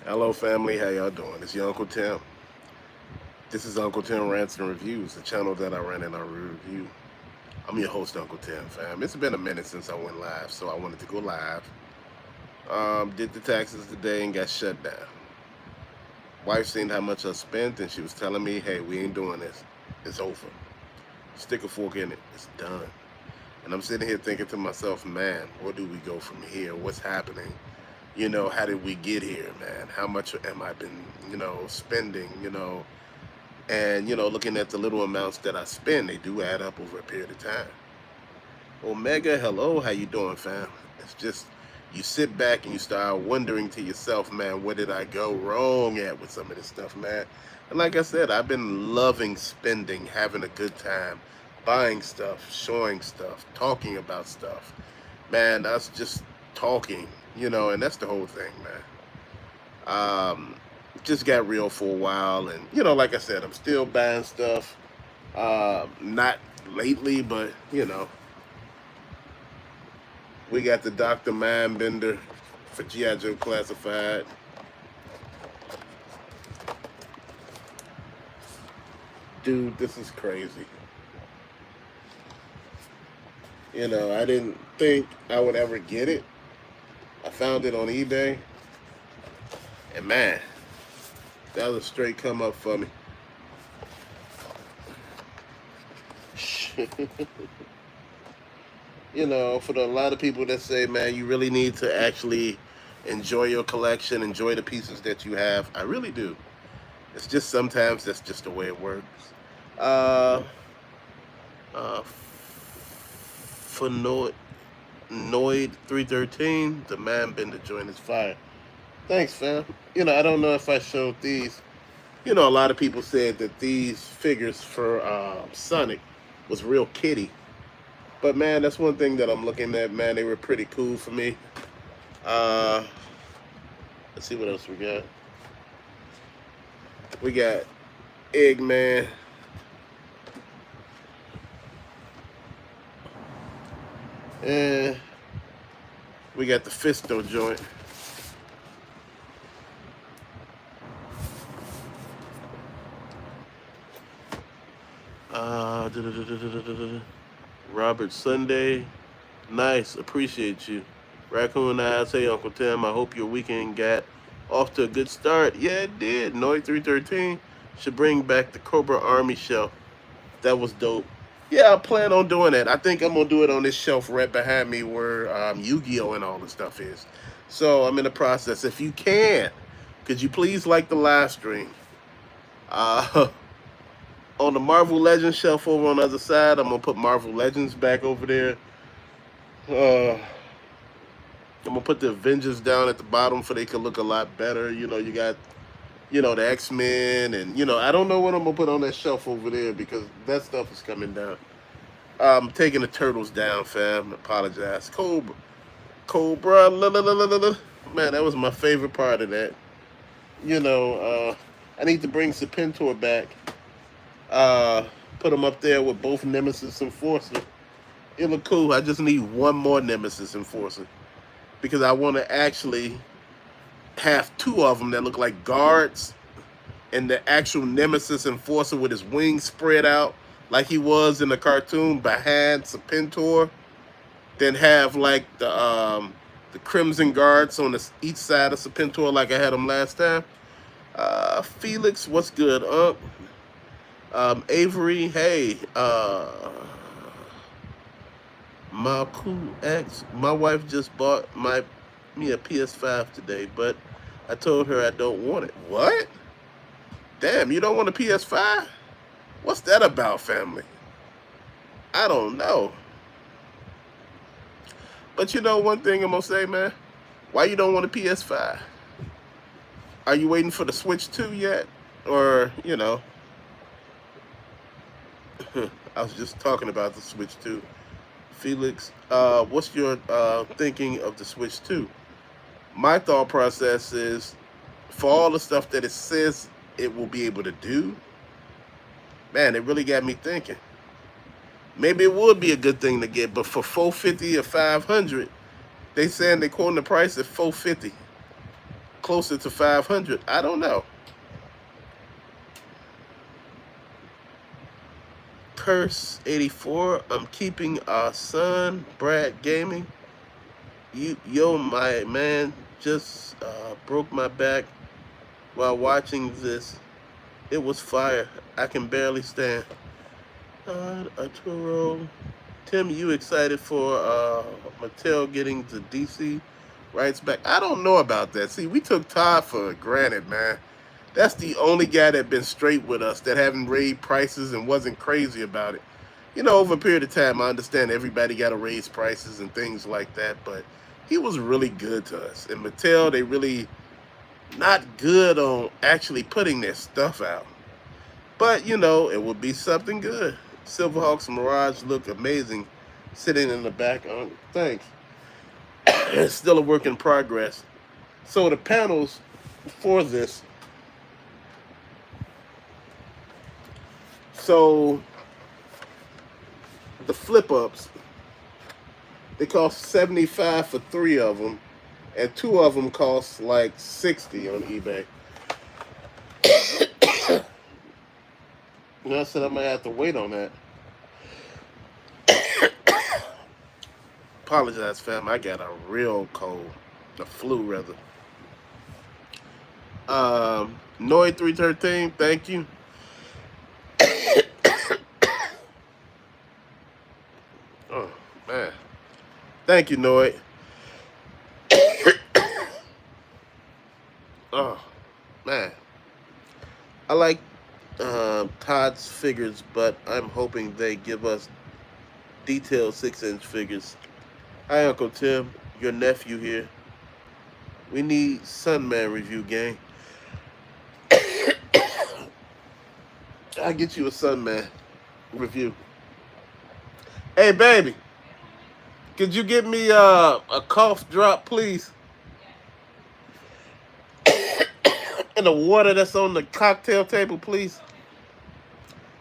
Hello, family. How y'all doing? It's your Uncle Tim. This is Uncle Tim Rants and Reviews, the channel that I ran and I review. I'm your host, Uncle Tim, fam. It's been a minute since I went live, so I wanted to go live. Did the taxes today and got shut down. Wife seen how much I spent, and she was telling me, "Hey, we ain't doing this. It's over. Stick a fork in it. It's done." And I'm sitting here thinking to myself, man, where do we go from here? What's happening? How did we get here, man? How much am I been, spending, and looking at the little amounts that I spend, they do add up over a period of time. Omega, hello, how you doing, fam? It's just you sit back and you start wondering to yourself, man, where did I go wrong at with some of this stuff, man? And like I said, I've been loving spending, having a good time, buying stuff, showing stuff, talking about stuff, man. That's just talking, and that's the whole thing, man. Just got real for a while, and like I said, I'm still buying stuff. Not lately, but we got the Dr. Mindbender for GI Joe Classified. Dude, this is crazy. I didn't think I would ever get it. I found it on eBay, and man, that was a straight come up for me. For a lot of people that say, man, you really need to actually enjoy your collection, enjoy the pieces that you have. I really do. It's just sometimes that's just the way it works. Uh, for Noid 313, the man been to join his fire. Thanks, fam. I don't know if I showed these. A lot of people said that these figures for Sonic was real kitty. But man, that's one thing that I'm looking at. Man, they were pretty cool for me. Uh, let's see what else we got. We got Eggman. And we got the Fisto joint. Uh, Robert Sunday. Nice. Appreciate you. Raccoon Eyes. Hey, Uncle Tim. I hope your weekend got off to a good start. Yeah, it did. Noid 313 should bring back the Cobra Army shelf. That was dope. Yeah, I plan on doing that. I think I'm gonna do it on this shelf right behind me where Yu-Gi-Oh and all the stuff is. So I'm in the process. If you can, could you please like the live stream? Uh, on the Marvel Legends shelf over on the other side, I'm gonna put Marvel Legends back over there. I'm gonna put the Avengers down at the bottom so they can look a lot better. You got the X-Men, and I don't know what I'm gonna put on that shelf over there because that stuff is coming down. I'm taking the turtles down, fam. Apologize. Cobra, la, la, la, la, la, la. Man, that was my favorite part of that. I need to bring Serpentor back. Uh, Put him up there with both Nemesis Enforcer. It look cool. I just need one more Nemesis Enforcer because I want to actually have two of them that look like guards, and the actual Nemesis Enforcer with his wings spread out like he was in the cartoon behind Serpentor. Then have like the Crimson Guards on each side of Serpentor like I had them last time. Felix, what's good, Avery, hey, Malku X. My wife just bought me a PS5 today, but I told her I don't want it. What? Damn, you don't want a PS5? What's that about, family? I don't know. But one thing I'm gonna say, man. Why you don't want a PS5? Are you waiting for the Switch 2 yet? Or, I was just talking about the Switch 2. Felix, what's your thinking of the Switch 2? My thought process is, for all the stuff that it says it will be able to do, man, it really got me thinking. Maybe it would be a good thing to get, but for 450 or 500, they saying they quoting the price at 450, closer to 500. I don't know. Curse 84. I'm keeping our son Brad Gaming. Yo, my man just broke my back while watching this. It was fire. I can barely stand. Arturo. Tim, you excited for Mattel getting the DC rights back? I don't know about that. See, we took Todd for granted, man. That's the only guy that been straight with us, that haven't raised prices and wasn't crazy about it. You know, over a period of time, I understand everybody got to raise prices and things like that, but he was really good to us. And Mattel, they really not good on actually putting their stuff out. But, you know, it would be something good. Silverhawks Mirage look amazing sitting in the back. Thanks. It's still a work in progress. So the panels for this. So the flip-ups, they cost $75 for 3 of them, and 2 of them cost like $60 on eBay. And I said I might have to wait on that. Apologize, fam. I got a real cold, the flu rather. Noid 313, thank you. Oh man, thank you, Noid. Oh man, I like Todd's figures, but I'm hoping they give us detailed 6-inch figures. Hi, Uncle Tim, your nephew here. We need Sunman review, gang. I'll get you a Sunman review. Hey, baby, could you get me a cough drop, please? And the water that's on the cocktail table, please.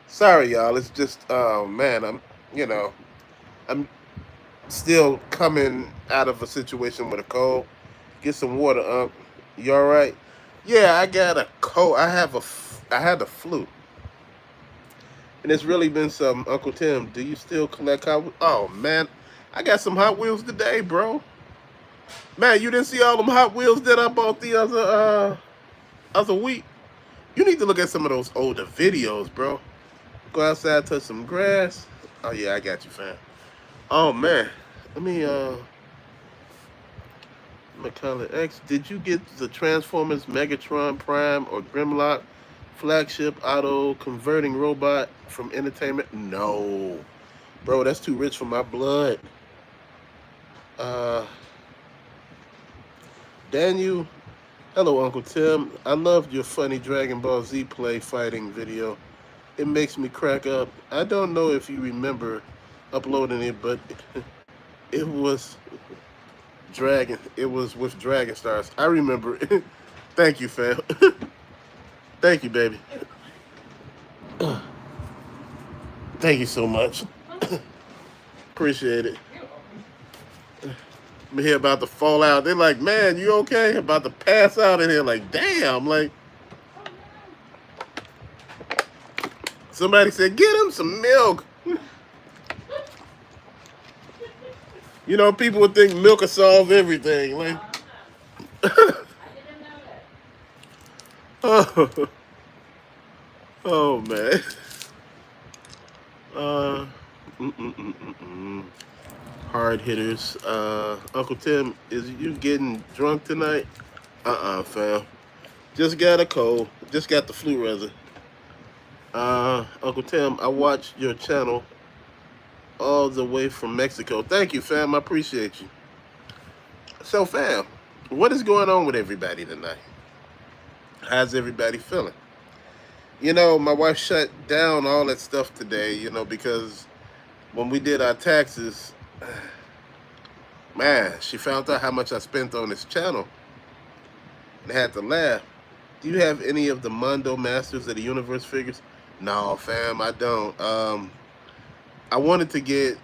Sorry, y'all. It's just, oh man, I'm still coming out of a situation with a cold. Get some water, You all right? Yeah, I got a cold. I had the flu, and it's really been some. Uncle Tim, do you still collect Hot Wheels? Oh man, I got some Hot Wheels today, bro. Man, you didn't see all them Hot Wheels that I bought the other week. You need to look at some of those older videos, bro. Go outside, touch some grass. Oh yeah, I got you, fam. Oh man, let me McCullough X. Did you get the Transformers Megatron Prime or Grimlock flagship auto converting robot from Entertainment? No, bro, that's too rich for my blood. Daniel, hello, Uncle Tim. I loved your funny Dragon Ball Z play fighting video. It makes me crack up. I don't know if you remember uploading it, but it was It was with Dragon Stars. I remember it. Thank you, fam. Thank you, baby. Thank you so much. Appreciate it. I'm here about to fall out. They're like, man, you okay? About to pass out in here. Like, damn. Like, somebody said, get him some milk. You know, people would think milk will solve everything. Like, oh, oh man. Hard hitters. Uncle Tim, is you getting drunk tonight? Fam. Just got a cold. Just got the flu, rather. Uncle Tim, I watched your channel all the way from Mexico. Thank you, fam. I appreciate you. So, fam, what is going on with everybody tonight? How's everybody feeling? You know, my wife shut down all that stuff today, you know, because when we did our taxes, man, she found out how much I spent on this channel and had to laugh. Do you have any of the Mondo Masters of the Universe figures? No, fam, I don't. I wanted to get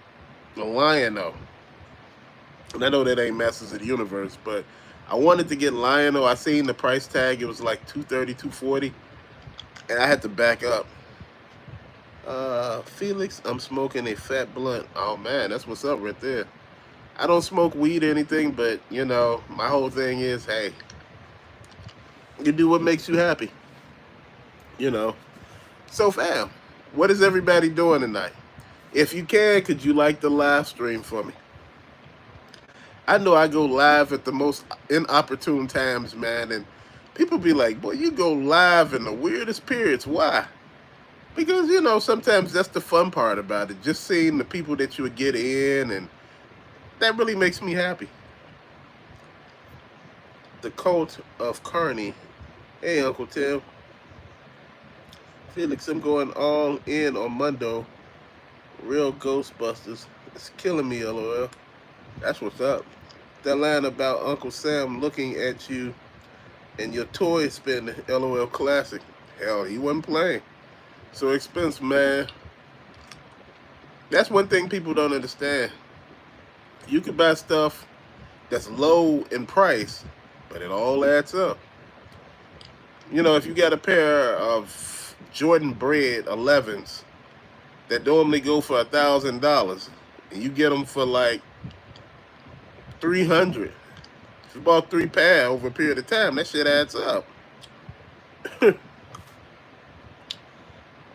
the Lion, though. And I know that ain't Masters of the Universe, but I wanted to get Lionel. I seen the price tag. It was like 230, 240, and I had to back up. Felix, I'm smoking a fat blunt. Oh man, that's what's up right there. I don't smoke weed or anything, but you know, my whole thing is, hey, you do what makes you happy. You know. So fam, what is everybody doing tonight? If you can, could you like the live stream for me? I know I go live at the most inopportune times, man, and people be like, boy, you go live in the weirdest periods. Why? Because, you know, sometimes that's the fun part about it. Just seeing the people that you would get in, and that really makes me happy. The Cult of Carney. Hey, Uncle Tim. Felix, I'm going all in on Mundo. Real Ghostbusters. It's killing me, LOL. That's what's up. That line about Uncle Sam looking at you and your toy spin, LOL classic. Hell, he wasn't playing. So expensive, man. That's one thing people don't understand. You can buy stuff that's low in price, but it all adds up. You know, if you got a pair of Jordan Bread 11s that normally go for $1,000, and you get them for like 300. If you bought 3 pair over a period of time, that shit adds up.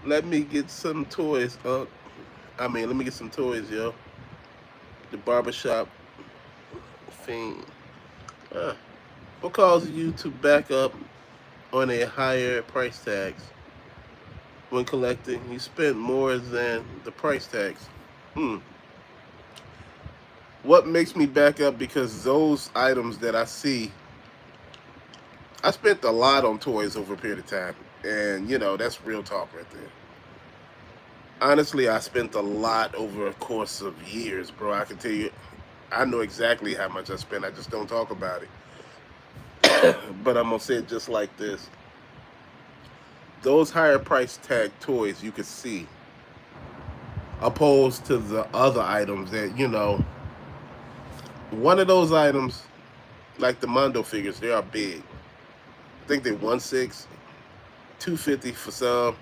Let me get some toys, let me get some toys, yo. The barbershop fiend. What causes you to back up on a higher price tags when collecting? You spent more than the price tags. What makes me back up? Because those items that I see, I spent a lot on toys over a period of time. And, you know, that's real talk right there. Honestly, I spent a lot over a course of years, bro. I can tell you, I know exactly how much I spent. I just don't talk about it. But I'm going to say it just like this. Those higher price tag toys you could see, opposed to the other items that, you know, one of those items, like the Mondo figures, they are big. I think they're 1.6, 250 for some.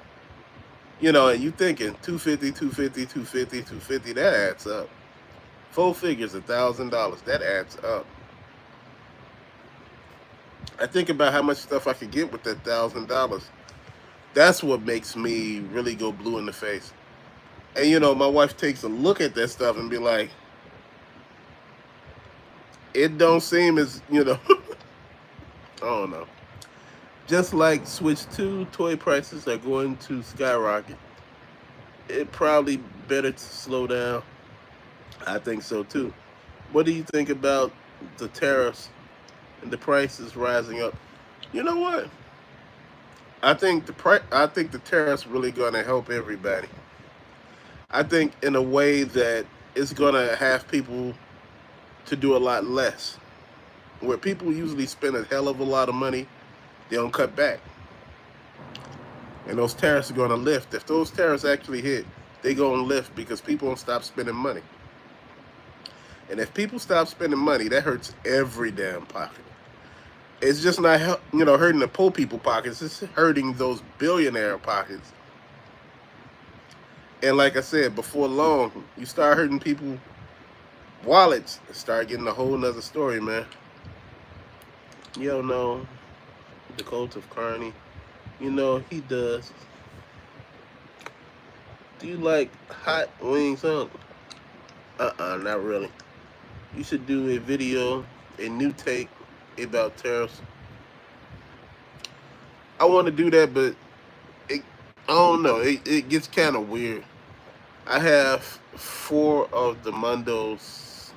You know, and you thinking 250, 250, 250, 250, that adds up. 4 figures, $1,000, that adds up. I think about how much stuff I could get with that $1,000. That's what makes me really go blue in the face. And you know, my wife takes a look at that stuff and be like, it don't seem as, you know, I don't know. Just like Switch 2 toy prices are going to skyrocket. It probably better to slow down. I think so too. What do you think about the tariffs and the prices rising up? You know what? I think the tariffs really gonna help everybody. I think in a way that it's gonna have people to do a lot less. Where people usually spend a hell of a lot of money, they don't cut back. And those tariffs are gonna lift. If those tariffs actually hit, they gonna lift because people won't stop spending money. And if people stop spending money, that hurts every damn pocket. It's just not, you know, hurting the poor people pockets. It's hurting those billionaire pockets. And like I said, before long, you start hurting people wallets. Start getting a whole nother story, man. You don't know the Cult of Carney. You know he does. Do you like hot wings, huh? Not really. You should do a video, a new take about tariffs. I want to do that, but I don't know. It gets kind of weird. I have 4 of the Mundos.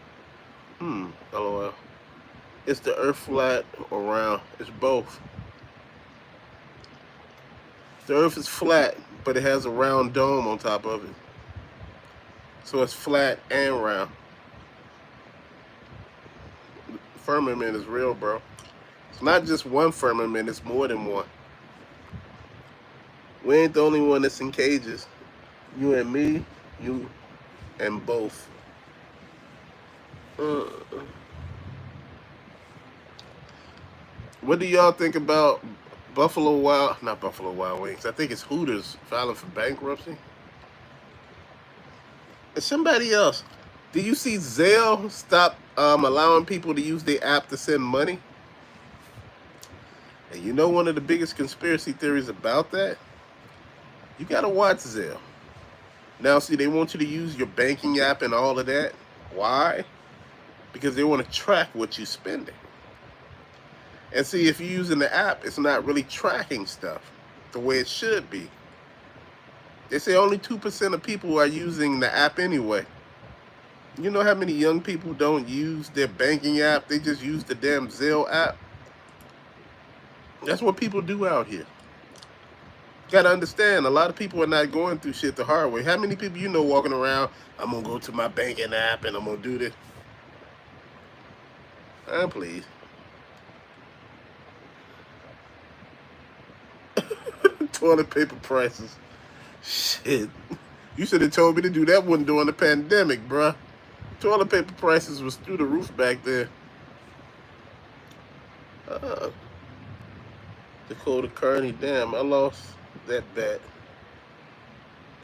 LOL. It's the Earth flat or round. It's both. The Earth is flat, but it has a round dome on top of it. So it's flat and round. Firmament is real, bro. It's not just one firmament, it's more than one. We ain't the only one that's in cages. You and me, you and both. What do y'all think about Buffalo Wild, not Buffalo Wild Wings? I think it's Hooters filing for bankruptcy. And somebody else. Do you see Zelle stop allowing people to use their app to send money? And you know one of the biggest conspiracy theories about that? You gotta watch Zelle. Now, see, they want you to use your banking app and all of that. Why? Because they want to track what you're spending. And see, if you're using the app, it's not really tracking stuff the way it should be. They say only 2% of people are using the app anyway. You know how many young people don't use their banking app? They just use the damn Zelle app. That's what people do out here. Gotta understand, a lot of people are not going through shit the hard way. How many people you know walking around, I'm gonna go to my banking app and I'm gonna do this? Please. Toilet paper prices. Shit. You should have told me to do that one during the pandemic, bruh. Toilet paper prices was through the roof back there. Dakota Kearney, damn, I lost that bet.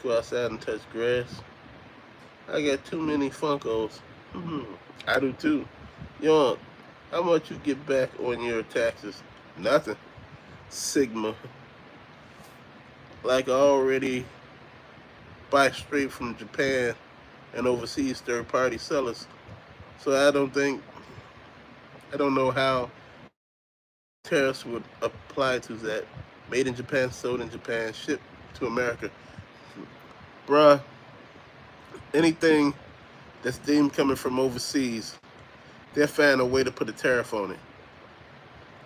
Go outside and touch grass. I got too many Funkos. I do too. Young, how much you get back on your taxes? Nothing. Sigma. Like I already buy straight from Japan and overseas third-party sellers. So I don't know how tariffs would apply to that. Made in Japan, sold in Japan, shipped to America. Bruh, anything that's deemed coming from overseas, they'll find a way to put a tariff on it.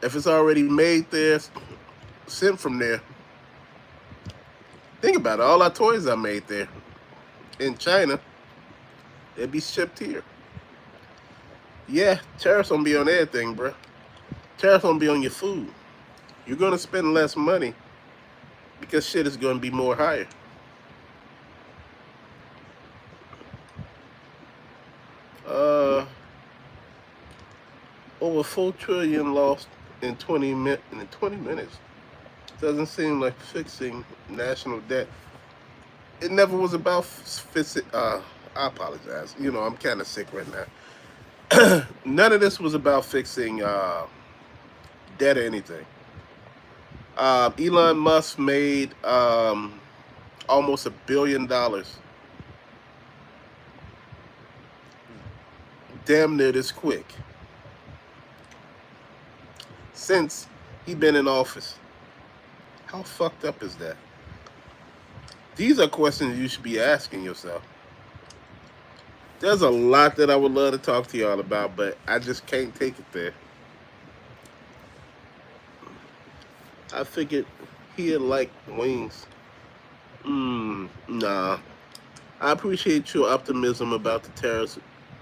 If it's already made there, sent from there, think about it. All our toys are made there. In China, they'll be shipped here. Yeah, tariffs gonna be on everything, bruh. Tariffs gonna be on your food. You're gonna spend less money because shit is gonna be more higher. Over 4 trillion lost in 20 minutes. Doesn't seem like fixing national debt. It never was about fixing. I apologize. You know, I'm kind of sick right now. None of this was about fixing debt or anything. Elon Musk made almost $1 billion. Damn near this quick. Since he been in office. How fucked up is that? These are questions you should be asking yourself. There's a lot that I would love to talk to y'all about, but I just can't take it there. I figured he'd like wings. Nah. I appreciate your optimism about the tariffs,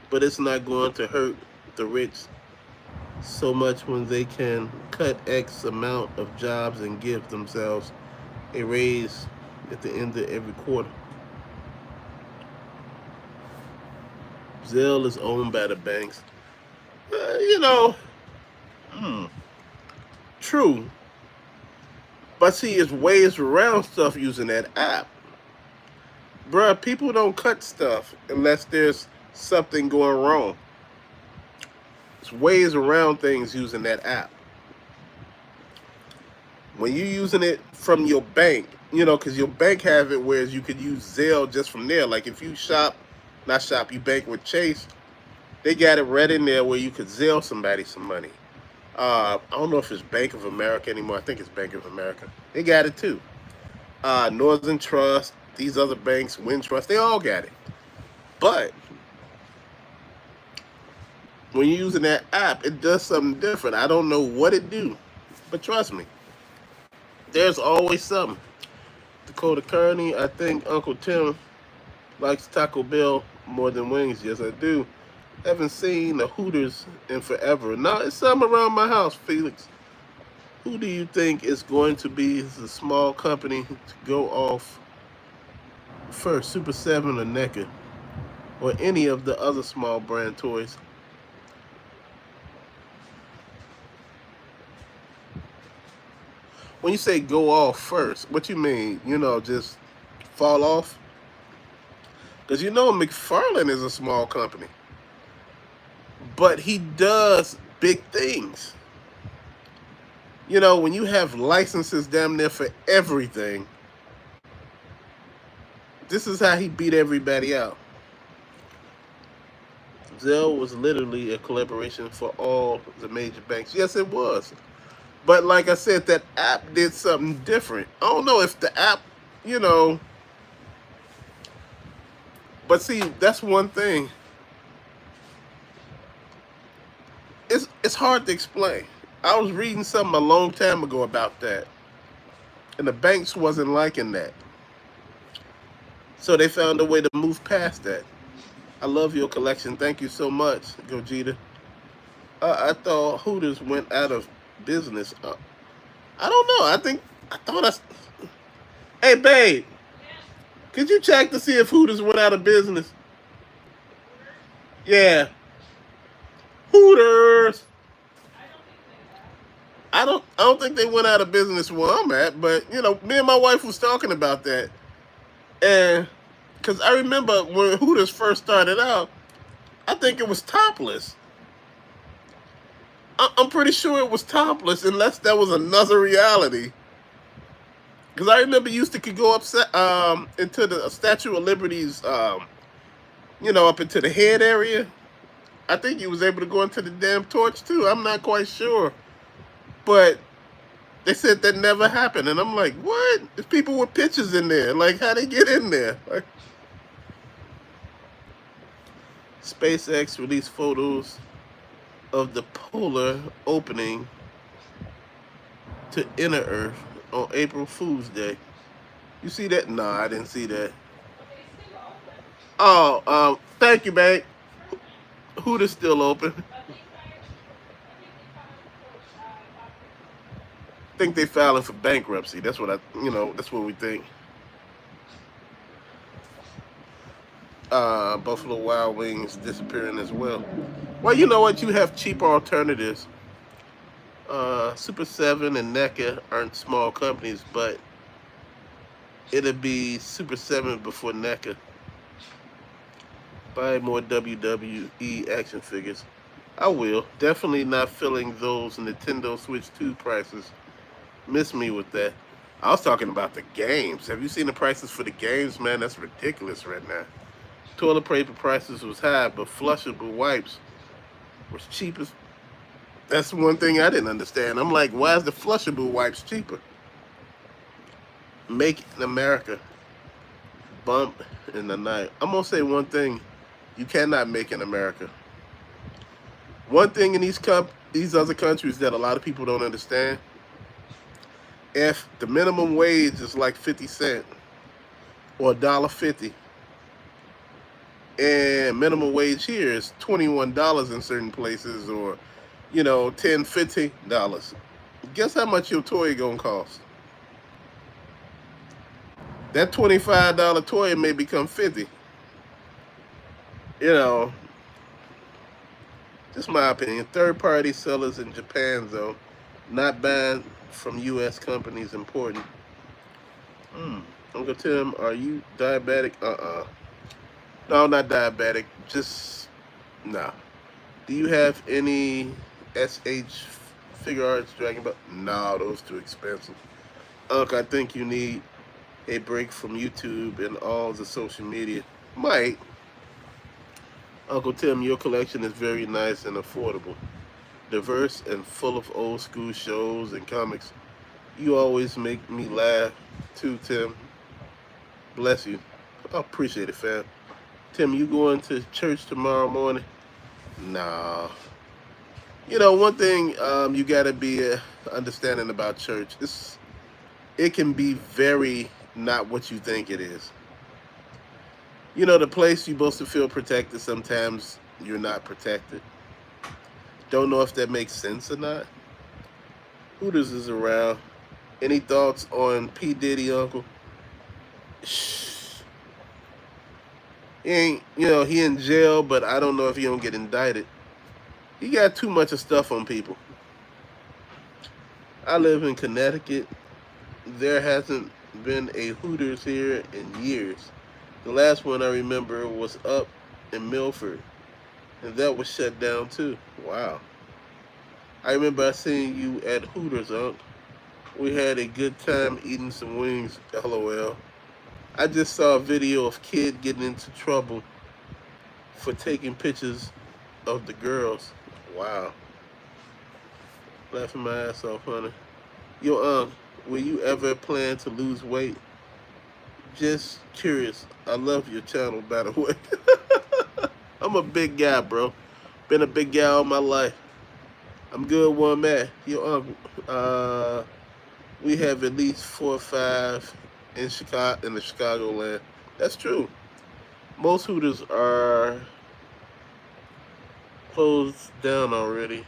but it's not going to hurt the rich so much when they can cut X amount of jobs and give themselves a raise at the end of every quarter. Zelle is owned by the banks. You know, true. But see, it's ways around stuff using that app. Bruh, people don't cut stuff unless there's something going wrong. It's ways around things using that app. When you're using it from your bank, you know, because your bank have it whereas you could use Zelle just from there. Like if you you bank with Chase, they got it right in there where you could Zelle somebody some money. I don't know if it's Bank of America anymore. I think it's Bank of America. They got it too. Northern Trust, these other banks, Wintrust, they all got it. But when you're using that app, it does something different. I don't know what it do, but trust me, there's always something. Dakota Kearney, I think Uncle Tim likes Taco Bell more than wings. Yes, I do. Haven't seen the Hooters in forever. Now, it's something around my house, Felix. Who do you think is going to be the small company to go off first, Super 7 or NECA, or any of the other small brand toys? When you say go off first, what you mean? Just fall off? Because McFarlane is a small company, but he does big things. When you have licenses damn near for everything, this is how he beat everybody out. Zelle was literally a collaboration for all the major banks. Yes, it was. But like I said, that app did something different. I don't know if the app, you know, but see, that's one thing. It's hard to explain. I was reading something a long time ago about that, and the banks wasn't liking that. So they found a way to move past that. I love your collection. Thank you so much, Gogeta. I thought Hooters went out of business. I don't know. I thought I. Hey, babe, could you check to see if Hooters went out of business? Yeah, Hooters. I don't think they went out of business where I'm at, but me and my wife was talking about that, and because I remember when Hooters first started out, I think it was topless. I'm pretty sure it was topless, unless that was another reality. Because I remember you used to could go up into the Statue of Liberty's, up into the head area. I think you was able to go into the damn torch too. I'm not quite sure, but they said that never happened, and I'm like, what? There's people with pictures in there. Like, how they get in there? Like, SpaceX released photos of the polar opening to inner Earth on April Fool's Day. You see that? Nah, I didn't see that. Oh, thank you, babe. Hooters still open. I think they filing for bankruptcy. That's what that's what we think. Buffalo Wild Wings disappearing as well. Well, you know what? You have cheaper alternatives. Super 7 and NECA aren't small companies, but it'll be Super 7 before NECA. Buy more WWE action figures. I will. Definitely not filling those Nintendo Switch 2 prices. Miss me with that. I was talking about the games. Have you seen the prices for the games, man? That's ridiculous right now. Toilet paper prices was high, but flushable wipes was cheapest. That's one thing I didn't understand. I'm like, why is the flushable wipes cheaper? Make in America. Bump in the night. I'm gonna say one thing: you cannot make in America. One thing in these other countries that a lot of people don't understand: if the minimum wage is like 50 cents or $1.50, and minimum wage here is $21 in certain places, or $10, $15. Guess how much your toy gonna cost? That $25 toy may become 50. You know, just my opinion. Third party sellers in Japan, though, not buying from U.S. companies important. Uncle Tim, are you diabetic? No, not diabetic. Just no. Do you have any SH Figure Arts Dragon Ball? No, those too expensive. Uncle, I think you need a break from YouTube and all the social media. Might. Uncle Tim, your collection is very nice and affordable, diverse and full of old school shows and comics. You always make me laugh too, Tim. Bless you. I appreciate it, fam. Tim, you going to church tomorrow morning? Nah. One thing you gotta be understanding about church. It can be very not what you think it is. The place you're supposed to feel protected, sometimes you're not protected. Don't know if that makes sense or not. Hooters is around. Any thoughts on P. Diddy, Uncle? Shh. He ain't, he in jail, but I don't know if he don't get indicted. He got too much of stuff on people. I live in Connecticut. there hasn't been a Hooters here in years. The last one I remember was up in Milford, and that was shut down too. Wow. I remember I seen you at Hooters, Unc. We had a good time eating some wings, lol. I just saw a video of kid getting into trouble for taking pictures of the girls. Wow. Laughing my ass off, honey. Yo, will you ever plan to lose weight? Just curious. I love your channel, by the way. I'm a big guy, bro. Been a big guy all my life. I'm good one man. Yo, we have at least 4 or 5 in Chicago, in the Chicagoland. That's true. Most Hooters are closed down already.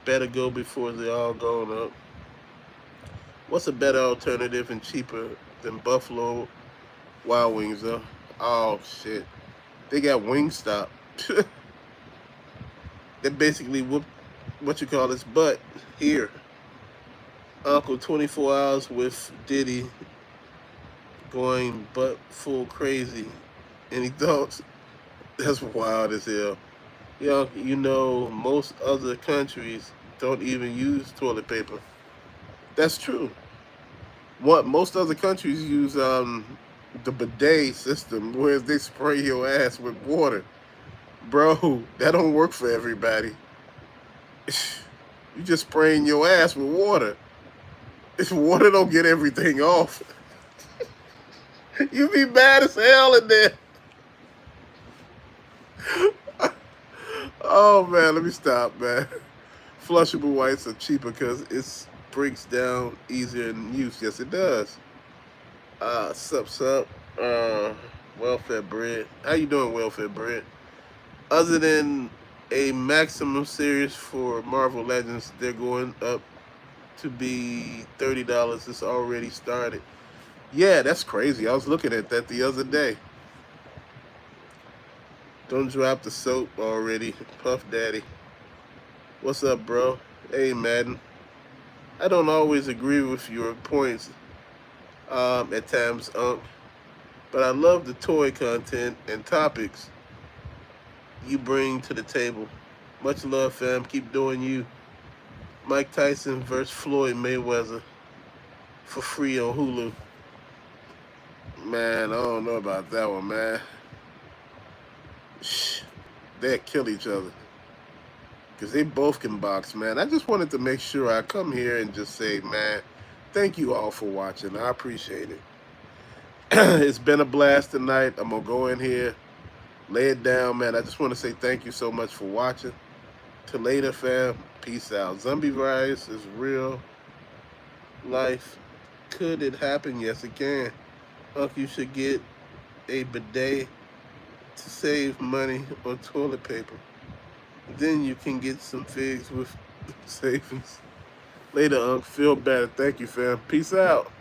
Better go before they all gone up. What's a better alternative and cheaper than Buffalo Wild Wings, though? Oh shit, they got Wingstop. They basically whoop what you call this butt here. Uncle 24 hours with Diddy going butt full crazy. Any thoughts? That's wild as hell. You know, most other countries don't even use toilet paper. That's true. What most other countries use the bidet system, where they spray your ass with water. Bro, that don't work for everybody. You just spraying your ass with water. If water don't get everything off, you be mad as hell in there. Oh man, let me stop, man. Flushable whites are cheaper because it breaks down easier in use. Yes, it does. Sup. Welfare bread. How you doing, welfare bread? Other than a maximum series for Marvel Legends, they're going up to be $30. It's already started. Yeah, that's crazy. I was looking at that the other day. Don't drop the soap already, Puff Daddy. What's up, bro? Hey, Madden. I don't always agree with your points at times, Unc, but I love the toy content and topics you bring to the table. Much love, fam. Keep doing you. Mike Tyson versus Floyd Mayweather for free on Hulu. Man, I don't know about that one, man. They'd kill each other. Because they both can box, man. I just wanted to make sure I come here and just say, man, thank you all for watching. I appreciate it. It's been a blast tonight. I'm going to go in here, lay it down, man. I just want to say thank you so much for watching. Till later, fam. Peace out. Zombie virus is real life. Could it happen? Yes, it can. Unc, you should get a bidet to save money on toilet paper. Then you can get some figs with savings. Later, Unc. Feel better. Thank you, fam. Peace out.